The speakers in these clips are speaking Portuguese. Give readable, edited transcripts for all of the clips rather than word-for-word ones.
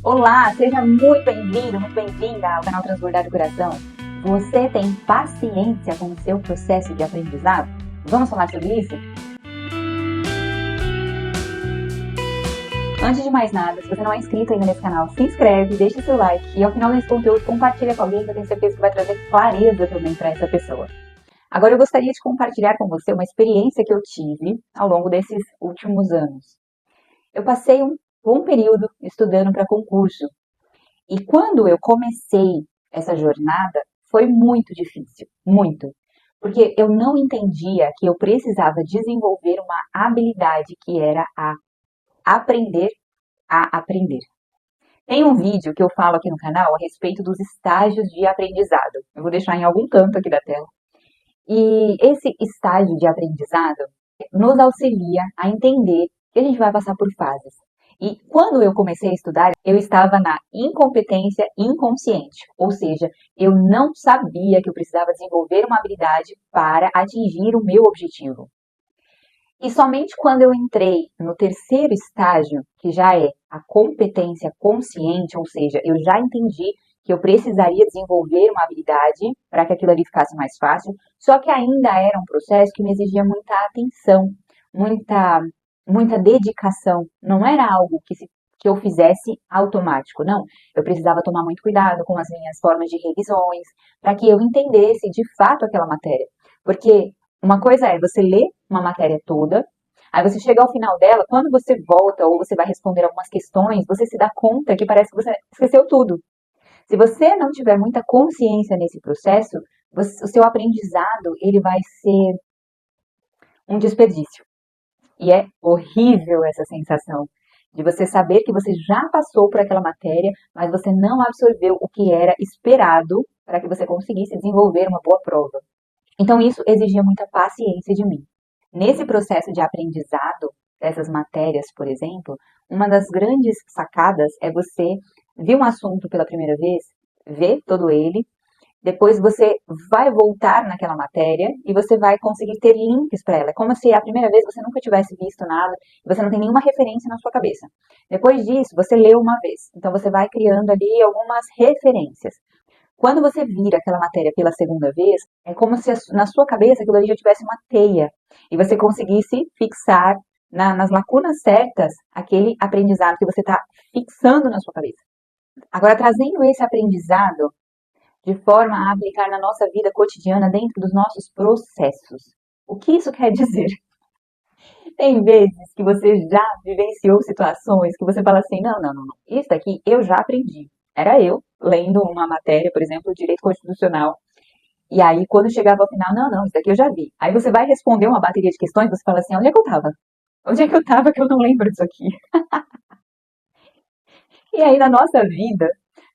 Olá, seja muito bem-vindo, muito bem-vinda ao canal Transbordar do Coração. Você tem paciência com o seu processo de aprendizado? Vamos falar sobre isso? Antes de mais nada, se você não é inscrito ainda nesse canal, se inscreve, deixa seu like e ao final desse conteúdo compartilha com alguém que eu tenho certeza que vai trazer clareza também para essa pessoa. Agora eu gostaria de compartilhar com você uma experiência que eu tive ao longo desses últimos anos. Eu passei um bom período estudando para concurso. E quando eu comecei essa jornada, foi muito difícil, muito. Porque eu não entendia que eu precisava desenvolver uma habilidade que era a aprender a aprender. Tem um vídeo que eu falo aqui no canal a respeito dos estágios de aprendizado. Eu vou deixar em algum canto aqui da tela. E esse estágio de aprendizado nos auxilia a entender que a gente vai passar por fases. E quando eu comecei a estudar, eu estava na incompetência inconsciente, ou seja, eu não sabia que eu precisava desenvolver uma habilidade para atingir o meu objetivo. E somente quando eu entrei no terceiro estágio, que já é a competência consciente, ou seja, eu já entendi que eu precisaria desenvolver uma habilidade para que aquilo ali ficasse mais fácil, só que ainda era um processo que me exigia muita atenção, muita dedicação. Não era algo que eu fizesse automático, não. Eu precisava tomar muito cuidado com as minhas formas de revisões, para que eu entendesse de fato aquela matéria. Porque uma coisa é você ler uma matéria toda, aí você chega ao final dela, quando você volta ou você vai responder algumas questões, você se dá conta que parece que você esqueceu tudo. Se você não tiver muita consciência nesse processo, o seu aprendizado ele vai ser um desperdício. E é horrível essa sensação de você saber que você já passou por aquela matéria, mas você não absorveu o que era esperado para que você conseguisse desenvolver uma boa prova. Então isso exigia muita paciência de mim. Nesse processo de aprendizado dessas matérias, por exemplo, uma das grandes sacadas é você ver um assunto pela primeira vez, ver todo ele, depois você vai voltar naquela matéria e você vai conseguir ter links para ela. É como se a primeira vez você nunca tivesse visto nada e você não tem nenhuma referência na sua cabeça. Depois disso, você leu uma vez. Então você vai criando ali algumas referências. Quando você vira aquela matéria pela segunda vez, é como se na sua cabeça aquilo ali já tivesse uma teia e você conseguisse fixar nas lacunas certas aquele aprendizado que você está fixando na sua cabeça. Agora, trazendo esse aprendizado de forma a aplicar na nossa vida cotidiana dentro dos nossos processos. O que isso quer dizer? Tem vezes que você já vivenciou situações que você fala assim, não, isso daqui eu já aprendi. Era eu lendo uma matéria, por exemplo, direito constitucional. E aí, quando chegava ao final, não, isso daqui eu já vi. Aí você vai responder uma bateria de questões, você fala assim, onde é que eu tava? Onde é que eu tava que eu não lembro disso aqui? E aí, na nossa vida,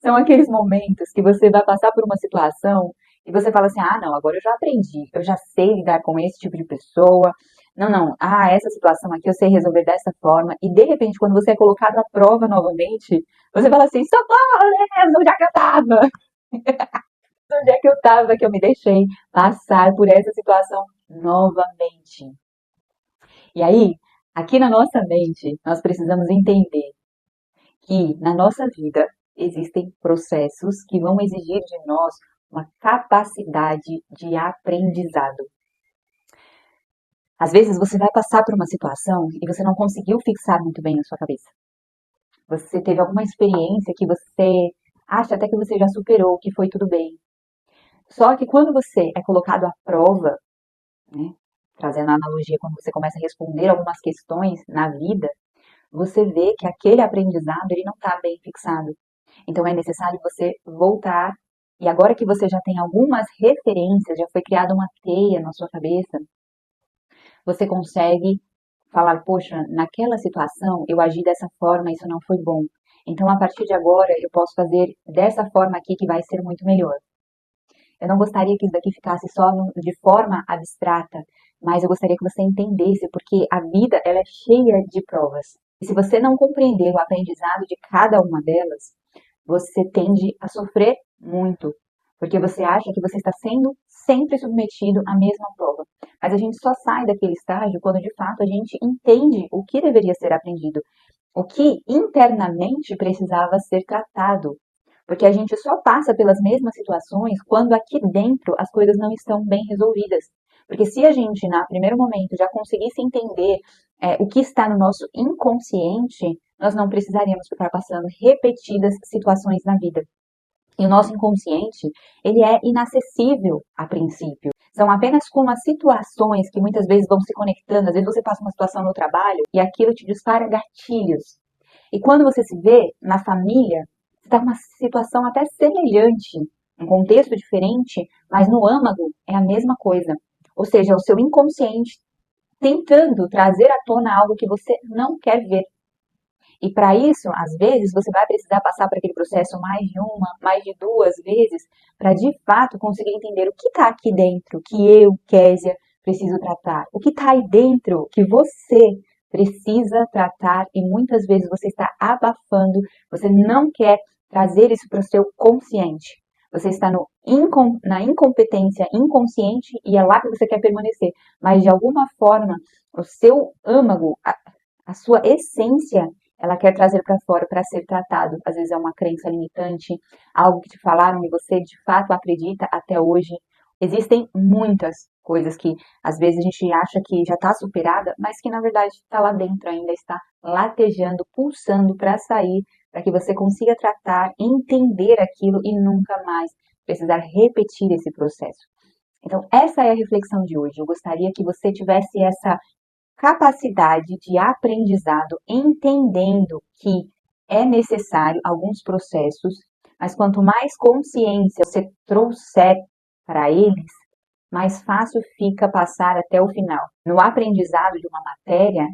são aqueles momentos que você vai passar por uma situação e você fala assim, não, agora eu já aprendi, eu já sei lidar com esse tipo de pessoa. Não, essa situação aqui eu sei resolver dessa forma. E de repente, quando você é colocado à prova novamente, você fala assim, socorro, né? Onde é que eu tava? Onde é que eu tava que eu me deixei passar por essa situação novamente? E aí, aqui na nossa mente, nós precisamos entender que na nossa vida existem processos que vão exigir de nós uma capacidade de aprendizado. Às vezes você vai passar por uma situação e você não conseguiu fixar muito bem na sua cabeça. Você teve alguma experiência que você acha até que você já superou, que foi tudo bem. Só que quando você é colocado à prova, né, trazendo a analogia, quando você começa a responder algumas questões na vida, você vê que aquele aprendizado ele não está bem fixado. Então é necessário você voltar. E agora que você já tem algumas referências, já foi criada uma teia na sua cabeça, você consegue falar, poxa, naquela situação eu agi dessa forma, isso não foi bom. Então a partir de agora eu posso fazer dessa forma aqui que vai ser muito melhor. Eu não gostaria que isso daqui ficasse só de forma abstrata, mas eu gostaria que você entendesse, porque a vida ela é cheia de provas. E se você não compreender o aprendizado de cada uma delas, você tende a sofrer muito, porque você acha que você está sendo sempre submetido à mesma prova. Mas a gente só sai daquele estágio quando de fato a gente entende o que deveria ser aprendido. o que internamente precisava ser tratado. Porque a gente só passa pelas mesmas situações quando aqui dentro as coisas não estão bem resolvidas. Porque se a gente, no primeiro momento, já conseguisse entender o que está no nosso inconsciente, nós não precisaríamos ficar passando repetidas situações na vida. E o nosso inconsciente, ele é inacessível a princípio. São apenas como as situações que muitas vezes vão se conectando. Às vezes você passa uma situação no trabalho e aquilo te dispara gatilhos. E quando você se vê na família, você está numa situação até semelhante, um contexto diferente, mas no âmago é a mesma coisa. Ou seja, é o seu inconsciente tentando trazer à tona algo que você não quer ver. E para isso, às vezes, você vai precisar passar por aquele processo mais de uma, mais de duas vezes, para de fato conseguir entender o que está aqui dentro, que eu, Késia, preciso tratar. O que está aí dentro que você precisa tratar e muitas vezes você está abafando, você não quer trazer isso para o seu consciente. Você está na incompetência inconsciente e é lá que você quer permanecer. Mas de alguma forma, o seu âmago, a sua essência, ela quer trazer para fora para ser tratado. Às vezes é uma crença limitante, algo que te falaram e você de fato acredita até hoje. Existem muitas coisas que às vezes a gente acha que já está superada, mas que na verdade está lá dentro ainda, está latejando, pulsando para sair, para que você consiga tratar, entender aquilo e nunca mais precisar repetir esse processo. Então, essa é a reflexão de hoje. Eu gostaria que você tivesse essa capacidade de aprendizado, entendendo que é necessário alguns processos, mas quanto mais consciência você trouxer para eles, mais fácil fica passar até o final. No aprendizado de uma matéria,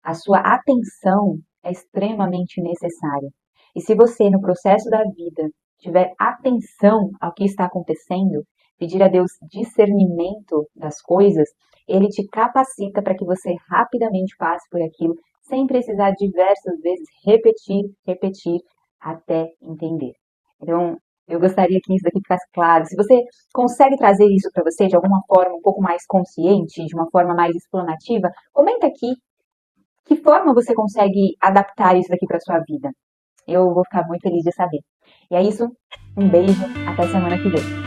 a sua atenção é extremamente necessária. E se você, no processo da vida, tiver atenção ao que está acontecendo, pedir a Deus discernimento das coisas, ele te capacita para que você rapidamente passe por aquilo, sem precisar diversas vezes repetir, até entender. Então, eu gostaria que isso daqui ficasse claro. Se você consegue trazer isso para você de alguma forma um pouco mais consciente, de uma forma mais explanativa, comenta aqui que forma você consegue adaptar isso daqui para sua vida. Eu vou ficar muito feliz de saber. E é isso, um beijo, até semana que vem.